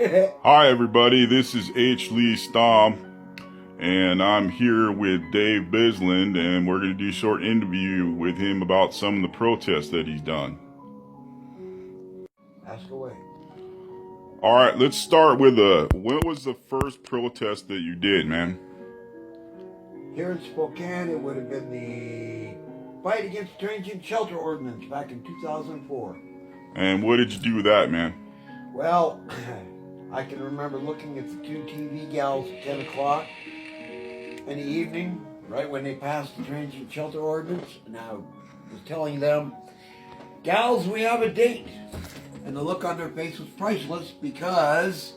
Hi everybody, this is H. Lee Stamm, and I'm here with Dave Bisland, and we're going to do a short interview with him about some of the protests that he's done. Ask away. Alright, let's start with when was the first protest that you did, man? Here in Spokane, it would have been the fight against transient shelter ordinance back in 2004. And what did you do with that, man? Well, I can remember looking at the two TV gals at 10 o'clock in the evening, right when they passed the transient shelter ordinance, and I was telling them, gals, we have a date. And the look on their face was priceless because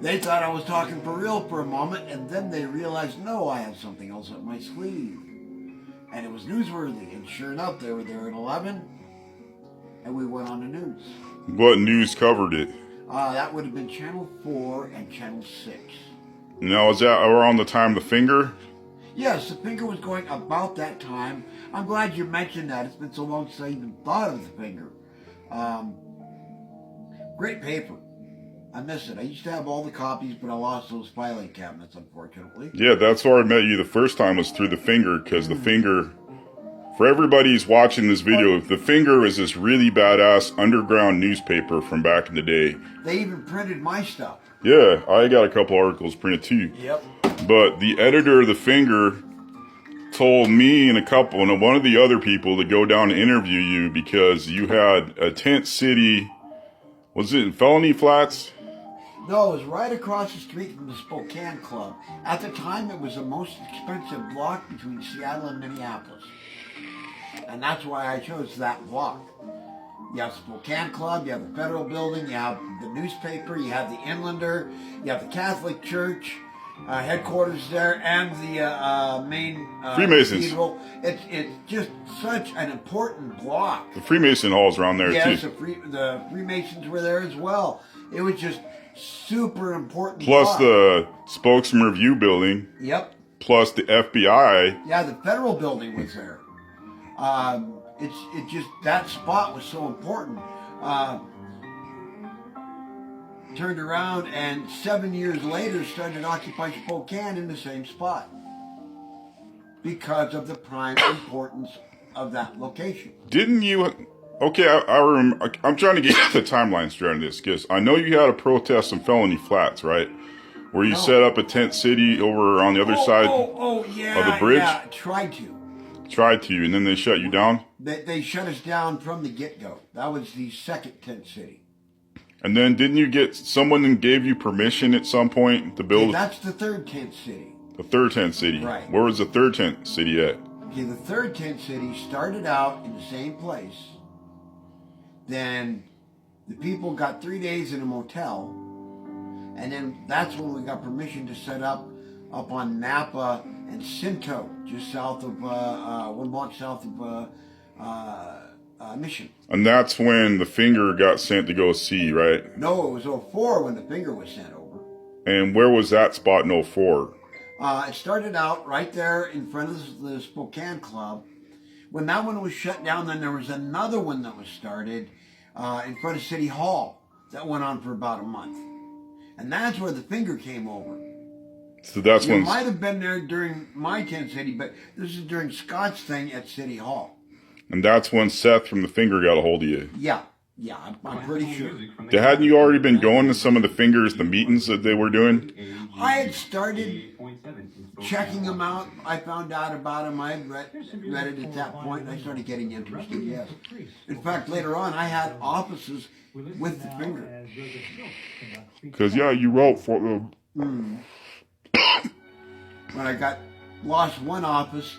they thought I was talking for real for a moment, and then they realized, no, I have something else up my sleeve. And it was newsworthy, and sure enough, they were there at 11, and we went on the news. What news covered it? That would have been Channel 4 and Channel 6. Now, is that around the time of the finger? Yes, the finger was going about that time. I'm glad you mentioned that. It's been so long since I even thought of the finger. Great paper. I miss it. I used to have all the copies, but I lost those filing cabinets, unfortunately. Yeah, that's where I met you the first time was through the finger, because the finger, for everybody who's watching this video, the finger is this really badass underground newspaper from back in the day. They even printed my stuff. Yeah, I got a couple articles printed too. Yep. But the editor of the finger told me and one of the other people to go down and interview you because you had a tent city, was it in Felony Flats? No, it was right across the street from the Spokane Club. At the time, it was the most expensive block between Seattle and Minneapolis. And that's why I chose that block. You have Spokane Club, you have the Federal Building, you have the newspaper, you have the Inlander, you have the Catholic Church, headquarters there, and the main Freemasons. cathedral. It's just such an important block. The Freemason Hall's around there yes, too. The Freemasons were there as well. It was just super important. Plus block. the Spokesman Review Building. Yep. Plus the FBI. Yeah, the Federal Building was there. It just, that spot was so important. Turned around and 7 years later started Occupy Spokane in the same spot because of the prime importance of that location. Didn't you? Okay, I'm trying to get the timeline straight on this because I know you had a protest in Felony Flats, right? Where you set up a tent city over on the other side yeah, of the bridge? Yeah, tried to, and then they shut you down? They shut us down from the get-go. That was the second tent city. And then didn't you get someone and gave you permission at some point to build? Okay, that's the third tent city. The third tent city. Right. Where was the third tent city at? Okay, the third tent city started out in the same place. Then the people got 3 days in a motel. And then that's when we got permission to set up on Napa and Cinto, just south of, 1 block south of Mission. And that's when the finger got sent to go see, right? No, it was 04 when the finger was sent over. And where was that spot in 04? It started out right there in front of the Spokane Club. When that one was shut down, then there was another one that was started in front of City Hall. That went on for about a month. And that's where the finger came over. So that's when... You might have been there during my tent city, but this is during Scott's thing at City Hall. And that's when Seth from the finger got a hold of you. Yeah, I'm pretty sure. Hadn't you already been going to some of the fingers, the meetings that they were doing? I had started checking them out. I found out about them. I had read it at that point, and I started getting interested, yes. In fact, later on, I had offices with the finger. Because, yeah, you wrote for them. When I lost one office,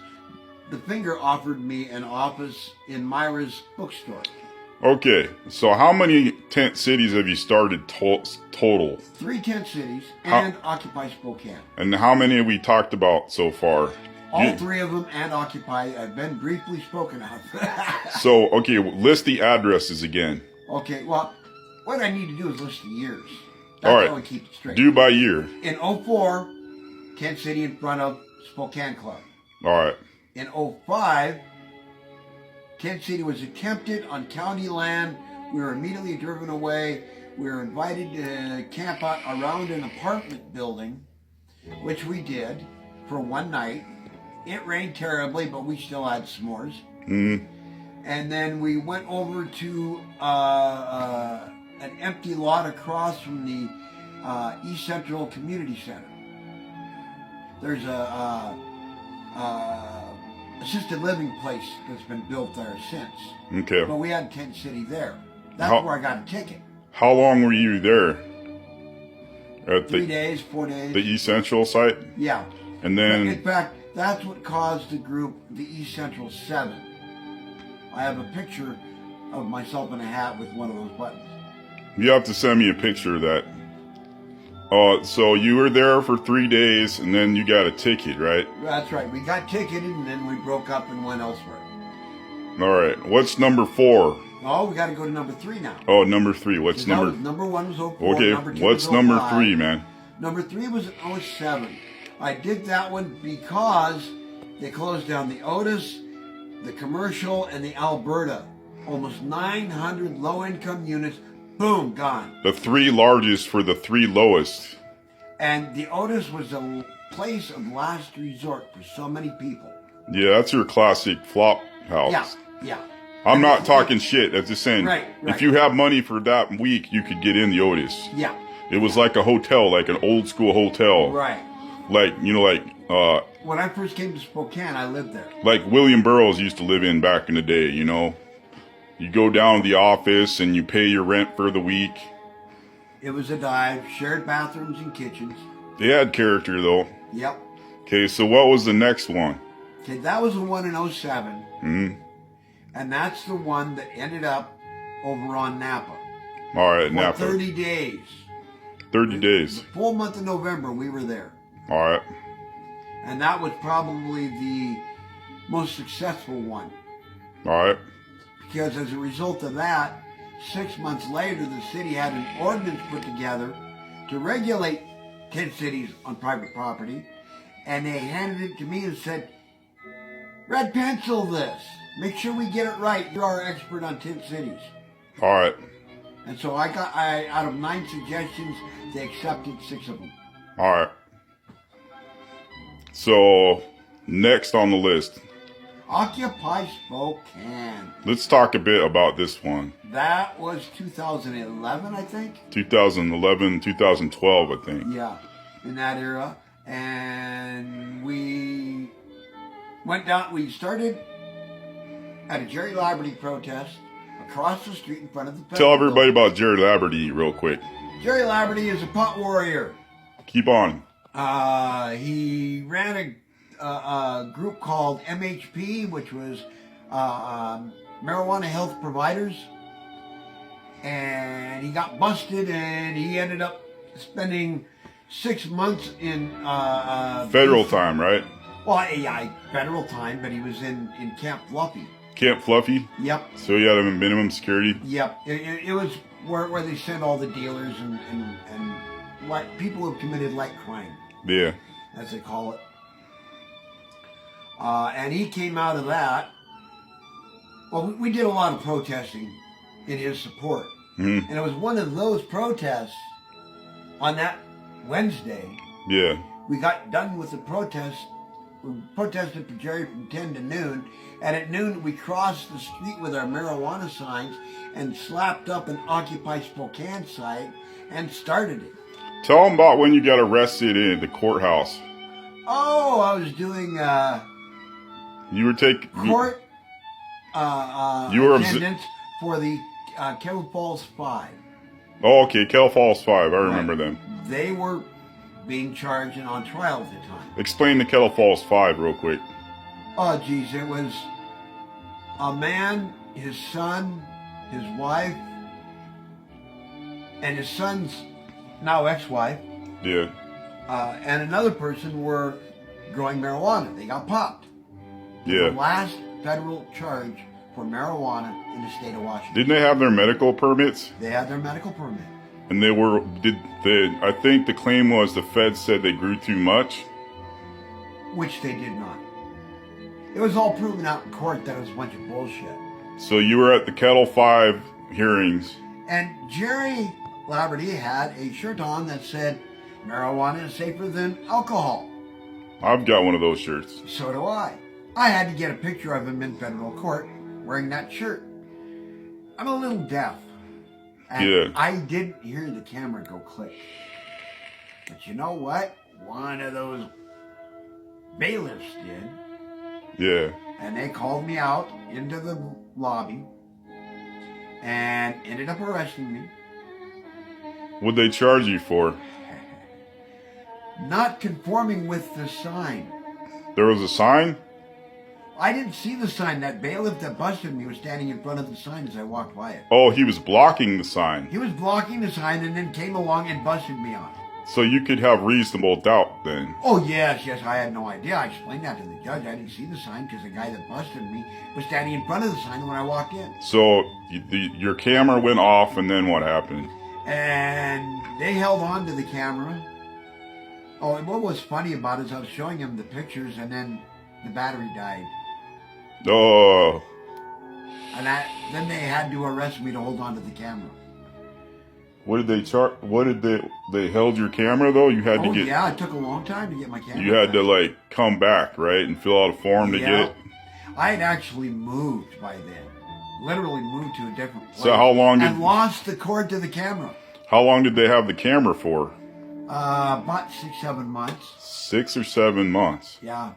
the finger offered me an office in Myra's bookstore. Okay, so how many tent cities have you started total? 3 tent cities and Occupy Spokane. And how many have we talked about so far? All 3 of them and Occupy have been briefly spoken of. So, okay, list the addresses again. Okay, well, what I need to do is list the years. All That's right, how we keep it straight. do by year. In 04, tent city in front of Spokane Club. All right. In 05, tent city was attempted on county land We were immediately driven away. We were invited to camp out around an apartment building, which we did for one night. It rained terribly, but we still had s'mores. Mm-hmm. And then we went over to an empty lot across from the East Central Community Center. There's a assisted living place that's been built there since. Okay. But we had Tent City there. That's where I got a ticket. How long were you there? At 3 days, 4 days. The East Central site? Yeah. And then... In fact, that's what caused the group the East Central 7. I have a picture of myself in a hat with one of those buttons. You have to send me a picture of that. So you were there for 3 days, and then you got a ticket, right? That's right. We got ticketed, and then we broke up and went elsewhere. All right. What's number 4? Oh, we got to go to number 3 now. Oh, number 3. What's number... Number 1 was 04. Okay, Number 2 what's was number 05. 3, man? Number 3 was 07. I did that one because they closed down the Otis, the Commercial, and the Alberta. Almost 900 low-income units. Boom, gone. The 3 largest for the 3 lowest. And the Otis was a place of last resort for so many people. Yeah, that's your classic flop house. Yeah, yeah. I'm not talking shit. I'm just saying, Right. If you have money for that week, you could get in the Otis. Yeah. It was like a hotel, like an old school hotel. Right. Like, when I first came to Spokane, I lived there. Like William Burroughs used to live in back in the day, you know. You go down to the office and you pay your rent for the week. It was a dive, shared bathrooms and kitchens. They had character, though. Yep. Okay, so what was the next one? Okay, that was the one in 07. Hmm. And that's the one that ended up over on Napa. All right, For Napa. 30 days. 30 days. The full month of November, we were there. All right. And that was probably the most successful one. All right. Because as a result of that, 6 months later, the city had an ordinance put together to regulate tent cities on private property. And they handed it to me and said, red pencil this. Make sure we get it right. You're our expert on tent cities. All right. And so out of 9 suggestions, they accepted 6 of them. All right. So, next on the list. Occupy Spokane. Let's talk a bit about this one. That was 2011, I think. 2011, 2012, I think. Yeah, in that era. And we went down, we started at a Jerry Laverty protest across the street in front of the Tell everybody about Jerry Laverty real quick. Jerry Laverty is a pot warrior. Keep on. He ran a group called MHP, which was Marijuana Health Providers. And he got busted and he ended up spending 6 months in... Federal time, right? Well, yeah, federal time, but he was in Camp Fluffy. Camp Fluffy? Yep. So he had a minimum security? Yep. It was where they sent all the dealers and like people who have committed light crime. Yeah. As they call it. And he came out of that. Well, we did a lot of protesting in his support. Mm-hmm. And it was one of those protests on that Wednesday. Yeah. We got done with the protest. We protested for Jerry from 10 to noon. And at noon, we crossed the street with our marijuana signs and slapped up an Occupy Spokane site and started it. Tell them about when you got arrested in the courthouse. Oh, I was doing You were taking court you were attendance for the Kettle Falls 5. Oh, okay, Kettle Falls 5. I remember them. They were being charged and on trial at the time. Explain the Kettle Falls 5 real quick. Oh, geez, it was a man, his son, his wife, and his son's now ex-wife. Yeah. And another person were growing marijuana. They got popped. Yeah. The last federal charge for marijuana in the state of Washington. Didn't they have their medical permits? They had their medical permit. And I think the claim was the feds said they grew too much. Which they did not. It was all proven out in court that it was a bunch of bullshit. So you were at the Kettle 5 hearings. And Jerry Laverty had a shirt on that said, "Marijuana is safer than alcohol." I've got one of those shirts. So do I. I had to get a picture of him in federal court wearing that shirt. I'm a little deaf. And Yeah. I didn't hear the camera go click. But you know what? One of those bailiffs did. Yeah. And they called me out into the lobby and ended up arresting me. What'd they charge you for? Not conforming with the sign. There was a sign? I didn't see the sign. That bailiff that busted me was standing in front of the sign as I walked by it. Oh, he was blocking the sign. He was blocking the sign and then came along and busted me on it. So you could have reasonable doubt then. Oh, yes, I had no idea. I explained that to the judge. I didn't see the sign because the guy that busted me was standing in front of the sign when I walked in. So your camera went off, and then what happened? And they held on to the camera. Oh, and what was funny about it is I was showing him the pictures, and then the battery died. Oh. And then they had to arrest me to hold on to the camera. What did they charge? What did they held your camera though? You had to get. Yeah, it took a long time to get my camera. You had back. to like come back, right, and fill out a form to get it. I had actually moved by then. Literally moved to a different place. So how long did? And lost the cord to the camera. How long did they have the camera for? About 6-7 months. 6 or 7 months. Yeah.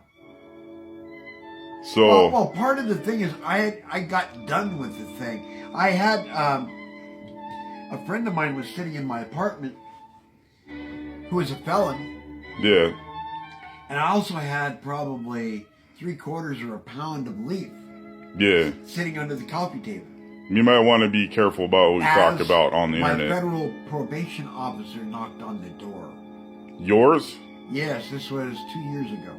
So. Well, part of the thing is I got done with the thing. I had a friend of mine was sitting in my apartment who was a felon. Yeah. And I also had probably 3/4 or a pound of leaf. Yeah. Sitting under the coffee table. You might want to be careful about what we talk about on the internet. My federal probation officer knocked on the door. Yours? Yes, this was 2 years ago.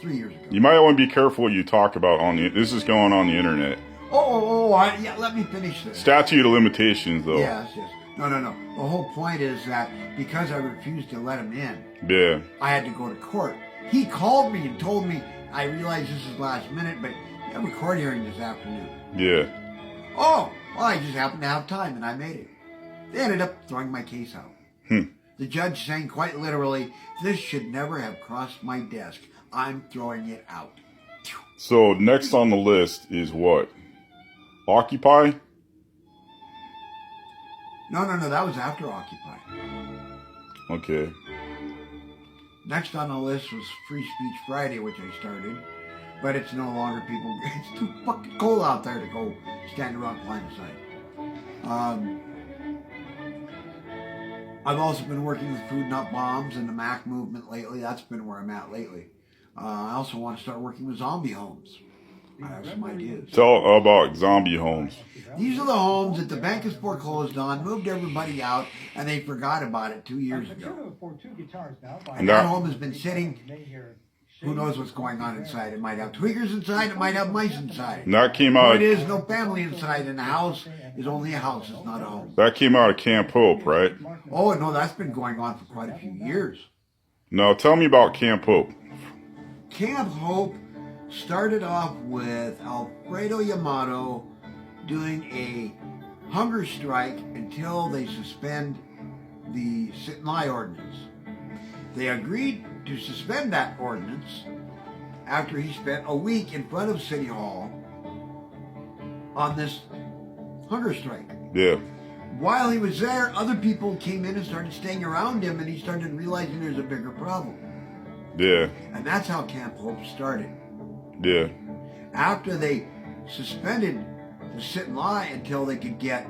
3 years ago. You might want to be careful what you talk about on the. This is going on the internet. Yeah, let me finish this. Statute of limitations, though. Yes. No. The whole point is that because I refused to let him in, Yeah. I had to go to court. He called me and told me, I realize this is last minute, but you have a court hearing this afternoon. Yeah. Oh, well, I just happened to have time, and I made it. They ended up throwing my case out. The judge saying quite literally, this should never have crossed my desk. I'm throwing it out. So next on the list is what? Occupy? No, that was after Occupy. Okay. Next on the list was Free Speech Friday, which I started. But it's no longer people. It's too fucking cold out there to go stand around behind the sign. I've also been working with Food Not Bombs and the MAC movement lately. That's been where I'm at lately. I also want to start working with zombie homes. I have some ideas. Tell about zombie homes. These are the homes that the bank has foreclosed on, moved everybody out, and they forgot about it 2 years ago. And that home has been sitting. Who knows what's going on inside? It might have tweakers inside. It might have mice inside. And that came out. It is no family inside, and the house is only a house. It's not a home. That came out of Camp Hope, right? Oh no, that's been going on for quite a few years. Now tell me about Camp Hope. Camp Hope started off with Alfredo Yamato doing a hunger strike until they suspend the sit and lie ordinance. They agreed to suspend that ordinance after he spent a week in front of City Hall on this hunger strike. Yeah. While he was there, other people came in and started staying around him, and he started realizing there's a bigger problem. Yeah. And that's how Camp Hope started. Yeah. After they suspended the sit and lie until they could get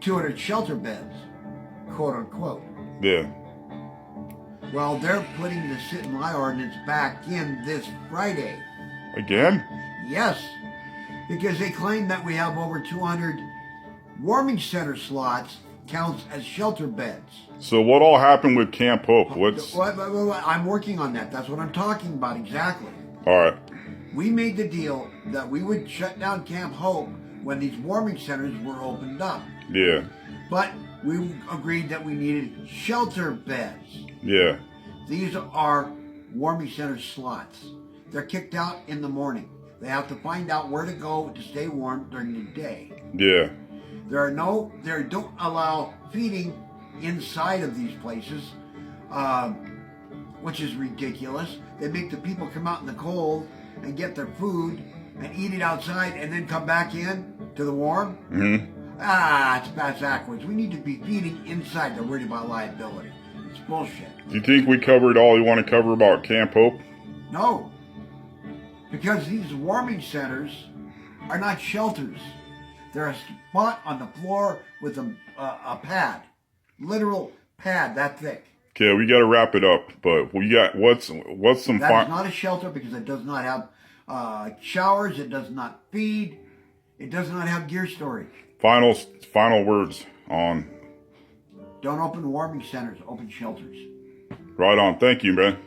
200 shelter beds, quote unquote. Yeah. Well, they're putting the sit and lie ordinance back in this Friday. Again? Yes, because they claim that we have over 200 warming center slots counts as shelter beds. So what all happened with Camp Hope? What's... I'm working on that. That's what I'm talking about exactly. All right. We made the deal that we would shut down Camp Hope when these warming centers were opened up. Yeah. But we agreed that we needed shelter beds. Yeah. These are warming center slots. They're kicked out in the morning. They have to find out where to go to stay warm during the day. Yeah. They don't allow feeding inside of these places, which is ridiculous. They make the people come out in the cold and get their food and eat it outside and then come back in to the warm. It's backwards. We need to be feeding inside. They're worried about liability. It's bullshit. Do you think we covered all you want to cover about Camp Hope? No. Because these warming centers are not shelters. They're a spot on the floor with a pad. Literal pad that thick. Okay, we got to wrap it up. But we got what's some That is not a shelter because it does not have showers. It does not feed. It does not have gear storage. Final words on. Don't open warming centers. Open shelters. Right on. Thank you, man.